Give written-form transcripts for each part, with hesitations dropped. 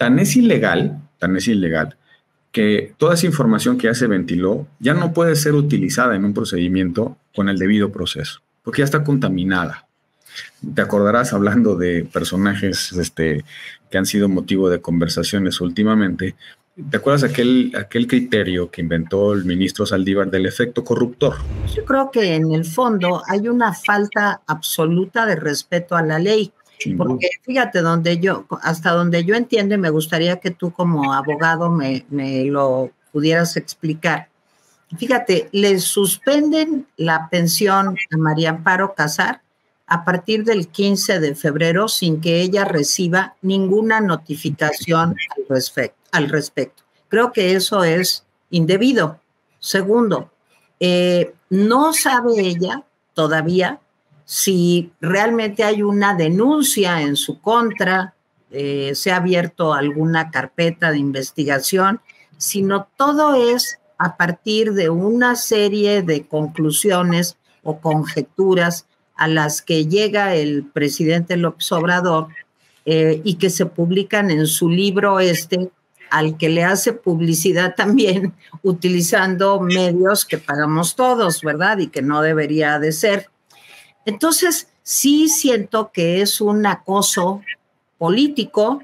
Tan es ilegal, que toda esa información que ya se ventiló ya no puede ser utilizada en un procedimiento con el debido proceso, porque ya está contaminada. Te acordarás, hablando de personajes que han sido motivo de conversaciones últimamente, ¿te acuerdas aquel criterio que inventó el ministro Saldívar del efecto corruptor? Yo creo que en el fondo hay una falta absoluta de respeto a la ley. Porque fíjate, hasta donde yo entiendo, y me gustaría que tú como abogado me lo pudieras explicar. Fíjate, le suspenden la pensión a María Amparo Casar a partir del 15 de febrero sin que ella reciba ninguna notificación al respecto. Creo que eso es indebido. Segundo, no sabe ella todavía si realmente hay una denuncia en su contra, se ha abierto alguna carpeta de investigación, sino todo es a partir de una serie de conclusiones o conjeturas a las que llega el presidente López Obrador y que se publican en su libro al que le hace publicidad también utilizando medios que pagamos todos, ¿verdad? Y que no debería de ser. Entonces, sí siento que es un acoso político,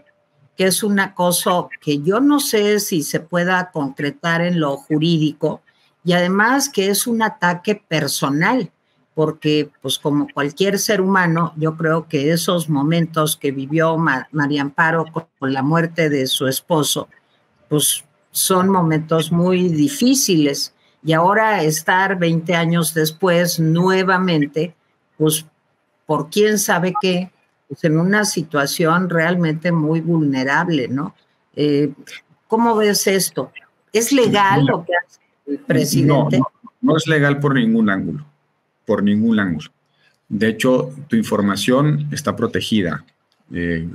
que es un acoso que yo no sé si se pueda concretar en lo jurídico, y además que es un ataque personal, porque pues como cualquier ser humano, yo creo que esos momentos que vivió María Amparo con la muerte de su esposo, pues son momentos muy difíciles, y ahora estar 20 años después nuevamente, pues por quién sabe qué, pues en una situación realmente muy vulnerable, ¿no? ¿Cómo ves esto? ¿Es legal lo que hace el presidente? No es legal por ningún ángulo, por ningún ángulo. De hecho, tu información está protegida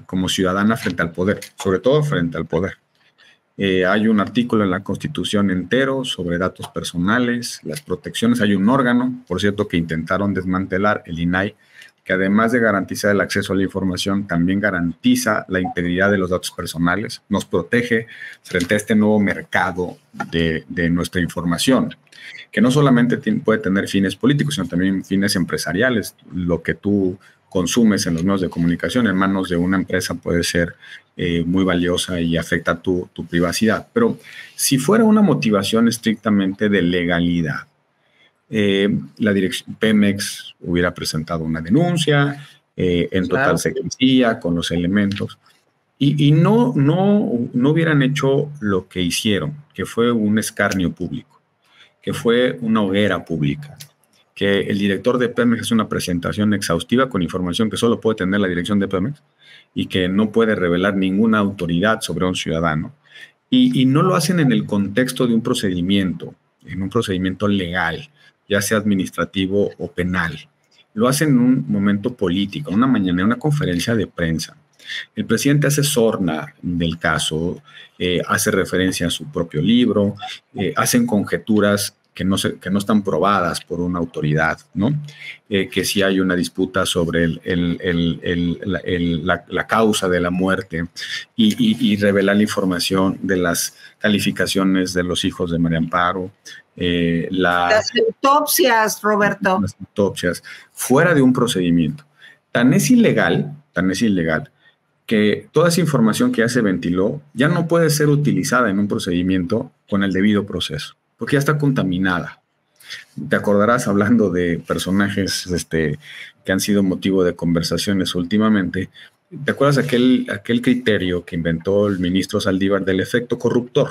como ciudadana frente al poder, sobre todo frente al poder. Hay un artículo en la Constitución entero sobre datos personales, las protecciones. Hay un órgano, por cierto, que intentaron desmantelar, el INAI, que además de garantizar el acceso a la información, también garantiza la integridad de los datos personales, nos protege frente a este nuevo mercado de nuestra información, que no solamente puede tener fines políticos, sino también fines empresariales. Lo que tú consumes en los medios de comunicación en manos de una empresa puede ser muy valiosa y afecta tu privacidad. Pero si fuera una motivación estrictamente de legalidad, la dirección Pemex hubiera presentado una denuncia en total secrecía, con los elementos, y no hubieran hecho lo que hicieron, que fue un escarnio público, que fue una hoguera pública, que el director de Pemex hace una presentación exhaustiva con información que solo puede tener la dirección de Pemex y que no puede revelar ninguna autoridad sobre un ciudadano, y no lo hacen en el contexto de un procedimiento, en un procedimiento legal, ya sea administrativo o penal. Lo hacen en un momento político, una mañana, una conferencia de prensa. El presidente hace sorna del caso, hace referencia a su propio libro, hacen conjeturas que no están probadas por una autoridad, ¿no? Que si hay una disputa sobre la causa de la muerte, y revelar la información de las calificaciones de los hijos de María Amparo, las autopsias, Roberto. Las autopsias, fuera de un procedimiento. Tan es ilegal, que toda esa información que ya se ventiló ya no puede ser utilizada en un procedimiento con el debido proceso, porque ya está contaminada. Te acordarás, hablando de personajes que han sido motivo de conversaciones últimamente, ¿te acuerdas aquel criterio que inventó el ministro Saldívar del efecto corruptor?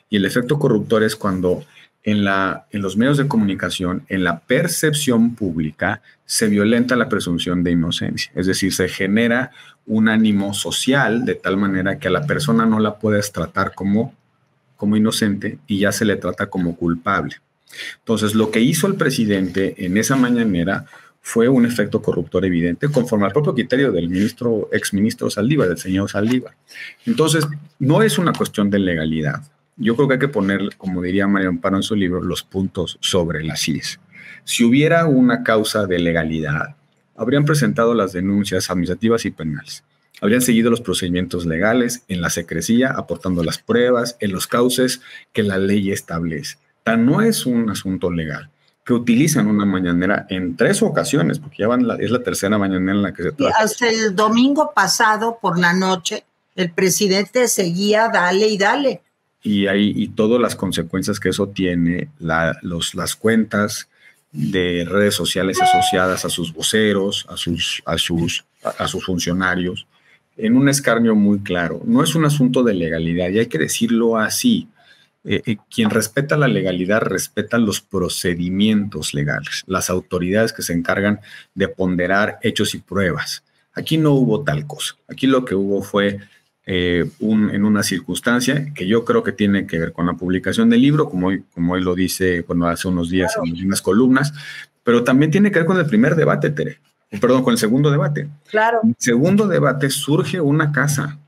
Y el efecto corruptor es cuando en los medios de comunicación, en la percepción pública, se violenta la presunción de inocencia. Es decir, se genera un ánimo social de tal manera que a la persona no la puedes tratar como inocente y ya se le trata como culpable. Entonces, lo que hizo el presidente en esa mañanera fue un efecto corruptor evidente, conforme al propio criterio del exministro Saldívar, del señor Saldívar. Entonces, no es una cuestión de legalidad. Yo creo que hay que poner, como diría María Amparo en su libro, los puntos sobre las IES. Si hubiera una causa de legalidad, habrían presentado las denuncias administrativas y penales. habrían seguido los procedimientos legales en la secrecía, aportando las pruebas en los cauces que la ley establece. Tan no es un asunto legal que utilizan una mañanera en 3 ocasiones, porque ya es la tercera mañanera en la que se trata. Y hasta el domingo pasado por la noche, el presidente seguía dale y dale. Y todas las consecuencias que eso tiene, las cuentas de redes sociales asociadas a sus voceros, a sus funcionarios, en un escarnio muy claro. No es un asunto de legalidad, y hay que decirlo así. Quien respeta la legalidad respeta los procedimientos legales, las autoridades que se encargan de ponderar hechos y pruebas. Aquí no hubo tal cosa. Aquí lo que hubo fue en una circunstancia que yo creo que tiene que ver con la publicación del libro, como hoy lo dice, hace unos días en unas columnas, pero también tiene que ver con el primer debate, Tere. Perdón, con el segundo debate. Claro. En el segundo debate surge una casa,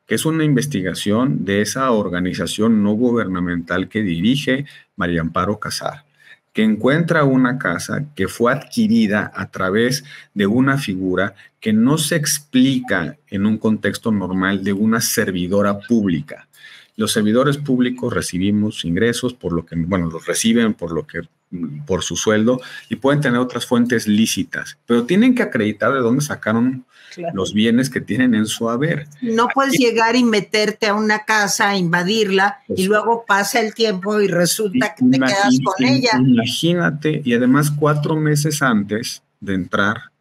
que es una investigación de esa organización no gubernamental que dirige María Amparo Casar, que encuentra una casa que fue adquirida a través de una figura que no se explica en un contexto normal de una servidora pública. Los servidores públicos recibimos ingresos los reciben por su sueldo, y pueden tener otras fuentes lícitas, pero tienen que acreditar de dónde sacaron los bienes que tienen en su haber. No puedes llegar y meterte a una casa, invadirla, y luego pasa el tiempo y resulta que te quedas con ella. Imagínate, y además 4 meses antes de entrar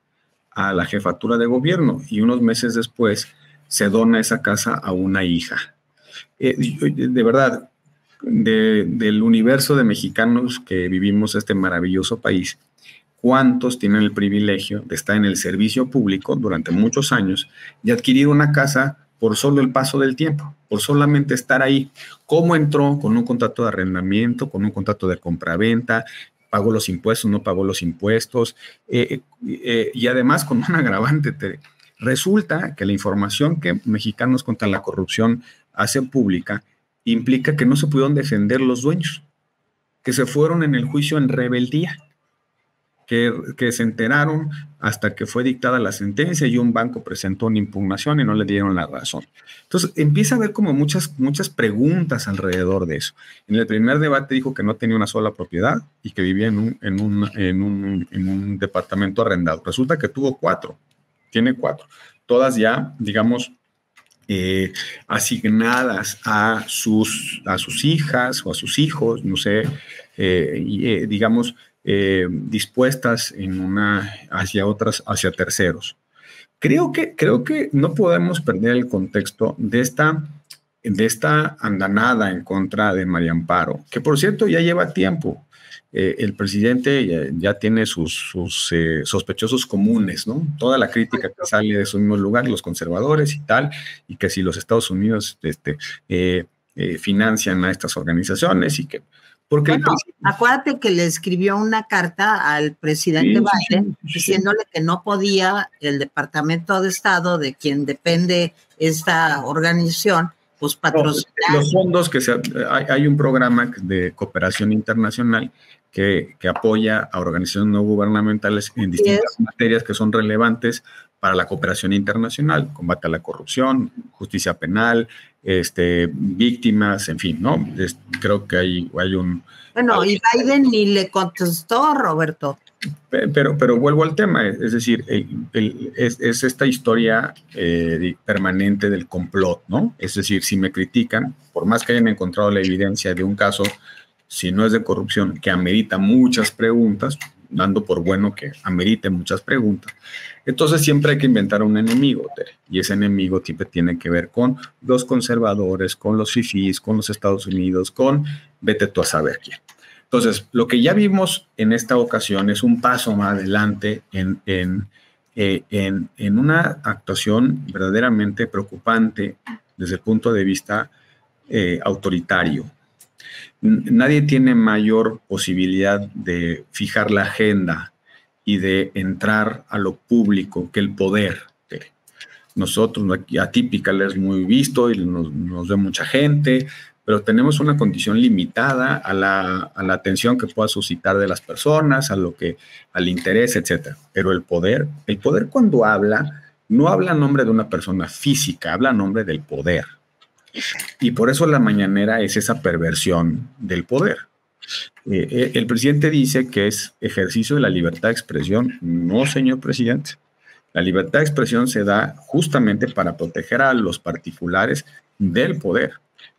a la jefatura de gobierno, y unos meses después se dona esa casa a una hija. De verdad, del universo de mexicanos que vivimos este maravilloso país, ¿cuántos tienen el privilegio de estar en el servicio público durante muchos años y adquirir una casa por solo el paso del tiempo, por solamente estar ahí? ¿Cómo entró? Con un contrato de arrendamiento, con un contrato de compraventa, pagó los impuestos, no pagó los impuestos, y además con un agravante. Resulta que la información que Mexicanos contra la Corrupción hace pública implica que no se pudieron defender los dueños, que se fueron en el juicio en rebeldía, que se enteraron hasta que fue dictada la sentencia y un banco presentó una impugnación y no le dieron la razón. Entonces empieza a haber como muchas preguntas alrededor de eso. En el primer debate dijo que no tenía una sola propiedad y que vivía en un departamento arrendado. Resulta que tiene 4, todas ya, digamos, asignadas a sus hijas o a sus hijos, no sé, digamos, dispuestas hacia otras, hacia terceros. Creo que no podemos perder el contexto de esta andanada en contra de María Amparo, que por cierto ya lleva tiempo. El presidente ya tiene sus sospechosos comunes, ¿no? Toda la crítica que sale de su mismo lugar, los conservadores y tal, y que si los Estados Unidos financian a estas organizaciones y que... acuérdate que le escribió una carta al presidente Biden diciéndole que no podía el Departamento de Estado, de quien depende esta organización, pues patrocinar. Los fondos hay un programa de cooperación internacional que apoya a organizaciones no gubernamentales en distintas materias que son relevantes para la cooperación internacional, combate a la corrupción, justicia penal, víctimas, en fin, ¿no? Creo que hay un... Bueno, y Biden ni le contestó, Roberto. Pero vuelvo al tema, es decir, es esta historia permanente del complot, ¿no? Es decir, si me critican, por más que hayan encontrado la evidencia de un caso, si no es de corrupción, que amerita muchas preguntas, dando por bueno que amerite muchas preguntas, entonces siempre hay que inventar un enemigo, Tere, y ese enemigo siempre tiene que ver con los conservadores, con los fifís, con los Estados Unidos, con vete tú a saber quién. Entonces, lo que ya vimos en esta ocasión es un paso más adelante en una actuación verdaderamente preocupante desde el punto de vista autoritario. Nadie tiene mayor posibilidad de fijar la agenda y de entrar a lo público que el poder. Nosotros, aquí Atypical es muy visto y nos ve mucha gente, pero tenemos una condición limitada a la atención que pueda suscitar de las personas, al interés, etc. Pero el poder cuando habla no habla en nombre de una persona física, habla en nombre del poder. Y por eso la mañanera es esa perversión del poder. El presidente dice que es ejercicio de la libertad de expresión. No, señor presidente. La libertad de expresión se da justamente para proteger a los particulares del poder.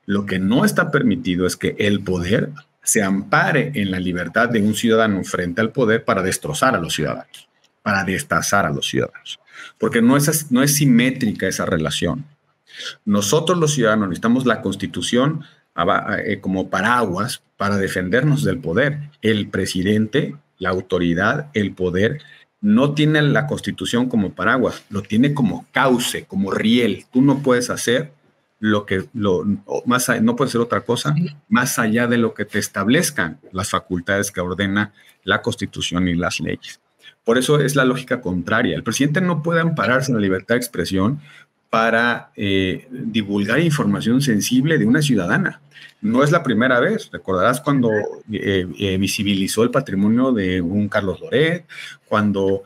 Lo que no está permitido es que el poder se ampare en la libertad de un ciudadano frente al poder para destrozar a los ciudadanos, para destazar a los ciudadanos. Porque no es simétrica esa relación. Nosotros los ciudadanos necesitamos la Constitución como paraguas para defendernos del poder. El presidente, la autoridad, el poder, no tiene la Constitución como paraguas, lo tiene como cauce, como riel. Tú no puedes hacer no puedes hacer otra cosa más allá de lo que te establezcan las facultades que ordena la Constitución y las leyes. Por eso es la lógica contraria. El presidente no puede ampararse en la libertad de expresión para divulgar información sensible de una ciudadana. No es la primera vez. Recordarás cuando visibilizó el patrimonio de un Carlos Loret, cuando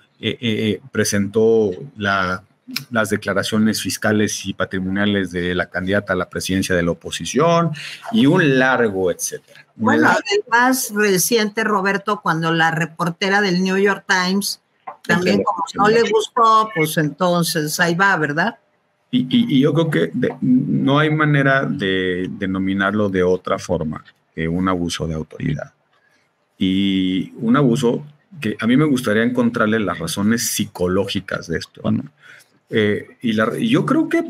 presentó las declaraciones fiscales y patrimoniales de la candidata a la presidencia de la oposición y un largo etcétera. Bueno, el más reciente, Roberto, cuando la reportera del New York Times también como no le gustó, pues entonces ahí va, ¿verdad? Y yo creo que no hay manera de denominarlo de otra forma que un abuso de autoridad. Y un abuso que a mí me gustaría encontrarle las razones psicológicas de esto, ¿no? Y yo creo que,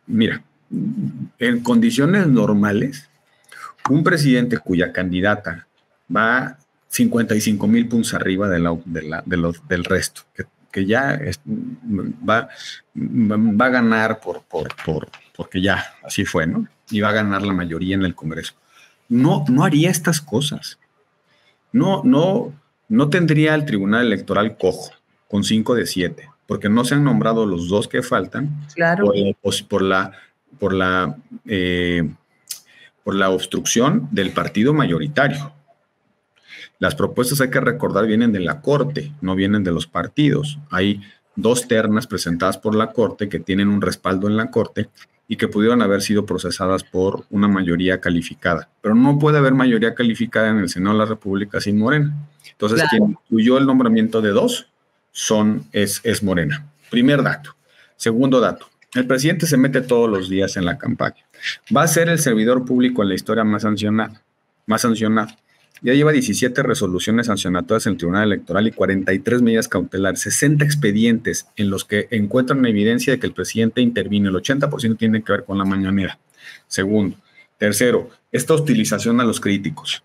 mira, en condiciones normales, un presidente cuya candidata va 55,000 puntos arriba del resto, que ya va a ganar porque ya así fue, ¿no? Y va a ganar la mayoría en el Congreso. No haría estas cosas. No tendría el Tribunal Electoral cojo con 5 de 7, porque no se han nombrado los 2 que faltan. Claro. Por la obstrucción del partido mayoritario. Las propuestas, hay que recordar, vienen de la Corte, no vienen de los partidos. Hay 2 ternas presentadas por la Corte que tienen un respaldo en la Corte y que pudieron haber sido procesadas por una mayoría calificada. Pero no puede haber mayoría calificada en el Senado de la República sin Morena. Entonces, claro, quien incluyó el nombramiento de 2 es Morena. Primer dato. Segundo dato. El presidente se mete todos los días en la campaña. Va a ser el servidor público en la historia más sancionado. Ya lleva 17 resoluciones sancionatorias en el Tribunal Electoral y 43 medidas cautelares, 60 expedientes en los que encuentran evidencia de que el presidente intervino. El 80% tiene que ver con la mañanera. Segundo. Tercero, esta hostilización a los críticos.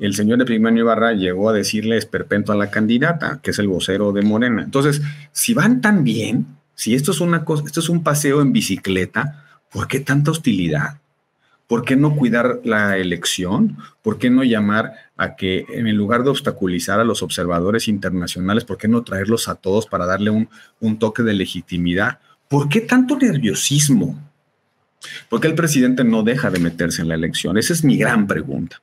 El señor Epigmenio Ibarra llegó a decirle esperpento a la candidata, que es el vocero de Morena. Entonces, si van tan bien, si esto es una cosa, esto es un paseo en bicicleta, ¿por qué tanta hostilidad? ¿Por qué no cuidar la elección? ¿Por qué no llamar a que, en lugar de obstaculizar a los observadores internacionales, por qué no traerlos a todos para darle un toque de legitimidad? ¿Por qué tanto nerviosismo? ¿Por qué el presidente no deja de meterse en la elección? Esa es mi gran pregunta.